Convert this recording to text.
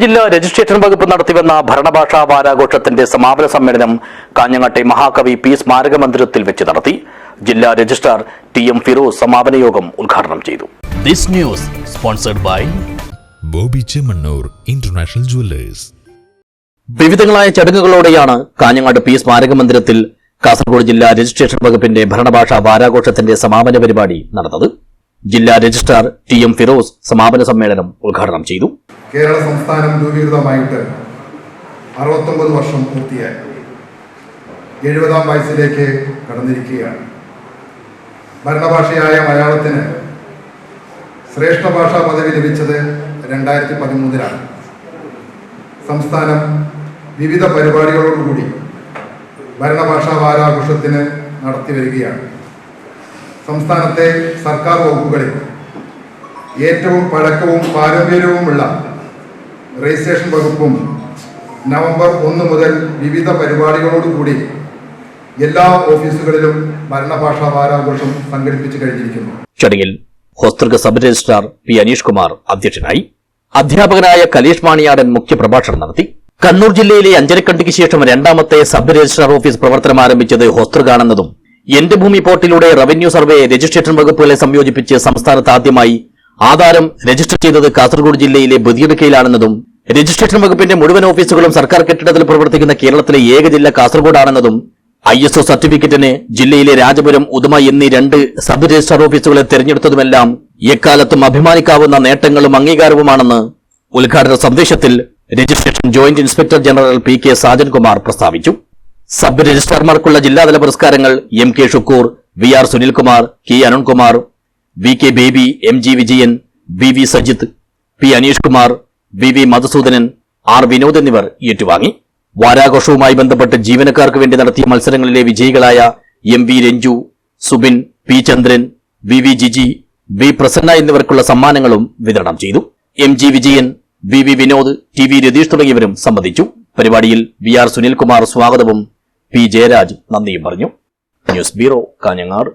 ജില്ലാ രജിസ്ട്രേഷൻ വകുപ്പ് നടത്തിവന്ന ഭരണഭാഷാ വാരാഘോഷത്തിന്റെ സമാപന സമ്മേളനം കാഞ്ഞങ്ങാട്ടെ മഹാകവി പി സ്മാരക മന്ദിരത്തിൽ വെച്ച് നടത്തി. ജില്ലാ രജിസ്ട്രാർ ടി.എം. ഫിറോസ് സമാപന യോഗം ഉദ്ഘാടനം ചെയ്തു. This news sponsored by Bobby Chemmanur international jewellers. വിവിധങ്ങളായ ചടങ്ങുകളോടെയാണ് കാഞ്ഞങ്ങാട് പി സ്മാരക മന്ദിരത്തിൽ കാസർഗോഡ് ജില്ലാ രജിസ്ട്രേഷൻ വകുപ്പിന്റെ ഭരണഭാഷാ വാരാഘോഷത്തിന്റെ സമാപന പരിപാടി നടന്നത്. ജില്ലാ രജിസ്ട്രാർ ടി.എം. ഫിറോസ് സമാപന സമ്മേളനം ഉദ്ഘാടനം ചെയ്തു. കേരള സംസ്ഥാനം രൂപീകൃതമായിട്ട് 69 വർഷം പൂർത്തിയായി. 70ാം വയസ്സിലേക്ക് കടന്നിരിക്കുകയാണ്. ഭരണഭാഷയായ മലയാളത്തിന് ശ്രേഷ്ഠ ഭാഷാ പദവി ലഭിച്ചത് 2013-ലാണ്. സംസ്ഥാനം വിവിധ പരിപാടികളോടുകൂടി ഭരണഭാഷാ വാരാഘോഷത്തിന് നടത്തി വരികയാണ്. സംസ്ഥാനത്തെ സർക്കാർ വകുപ്പുകളിൽ ഏറ്റവും പഴക്കവും പാരമ്പര്യവുമുള്ള രജിസ്ട്രേഷൻ വകുപ്പും നവംബർ 1 മുതൽ വിവിധ പരിപാടികളോടുകൂടി എല്ലാ ഓഫീസുകളിലും ഭരണഭാഷാ വാരാഘോഷം സംഘടിപ്പിച്ചു കഴിഞ്ഞിരിക്കുന്നു. ചടങ്ങിൽ ഹോസ്തൃക sub registrar P Aneesh Kumar അധ്യക്ഷനായി. അധ്യാപകനായ കലീഷ് മാണിയാടൻ മുഖ്യപ്രഭാഷണം നടത്തി. കണ്ണൂർ ജില്ലയിലെ അഞ്ചരക്കണ്ടിക്ക് ശേഷം രണ്ടാമത്തെ സബ് രജിസ്ട്രാർ ഓഫീസ് പ്രവർത്തനം ആരംഭിച്ചത് ഹോസ്തൃകാണെന്നതും എന്റെ ഭൂമി പോർട്ടലിലൂടെ റവന്യൂ സർവേ രജിസ്ട്രേഷൻ വകുപ്പുകളെ സംയോജിപ്പിച്ച് സംസ്ഥാനത്ത് ആദ്യമായി ആധാരം രജിസ്റ്റർ ചെയ്തത് കാസർഗോഡ് ജില്ലയിലെ ബദിയടുക്കയിലാണെന്നതും രജിസ്ട്രേഷൻ വകുപ്പിന്റെ മുഴുവൻ ഓഫീസുകളും സർക്കാർ കെട്ടിടത്തിൽ പ്രവർത്തിക്കുന്ന കേരളത്തിലെ ഏക ജില്ല കാസർഗോഡാണെന്നതും ISO സർട്ടിഫിക്കറ്റിന് ജില്ലയിലെ രാജപുരം, ഉദുമ എന്നീ 2 സബ് രജിസ്ട്രാർ ഓഫീസുകളെ തെരഞ്ഞെടുത്തതുമെല്ലാം എക്കാലത്തും അഭിമാനിക്കാവുന്ന നേട്ടങ്ങളും അംഗീകാരവുമാണെന്ന് ഉദ്ഘാടന സന്ദേശത്തിൽ registration joint inspector general PK Sajankumar പ്രസ്താവിച്ചു. സബ് രജിസ്ട്രാർമാർക്കുള്ള ജില്ലാതല പുരസ്കാരങ്ങൾ MK Shukoor, VR Sunilkumar, K Arunkumar, VK Baby, MG Vijayan, VV Sajith, P Aneesh Kumar, VV Madhusoodanan, R Vinod എന്നിവർ ഏറ്റുവാങ്ങി. വാരാഘോഷവുമായി ബന്ധപ്പെട്ട് ജീവനക്കാർക്ക് വേണ്ടി നടത്തിയ മത്സരങ്ങളിലെ വിജയികളായ MV രഞ്ജു, സുബിൻ, P ചന്ദ്രൻ, VV ജിജി, V പ്രസന്ന എന്നിവർക്കുള്ള സമ്മാനങ്ങളും വിതരണം ചെയ്തു. MG Vijayan, VV Vinod, TV Ratheesh തുടങ്ങിയവരും സംബന്ധിച്ചു. പരിപാടിയിൽ VR സുനിൽകുമാർ സ്വാഗതവും P ജയരാജ് നന്ദിയും പറഞ്ഞു. News bureau, Kanhangad.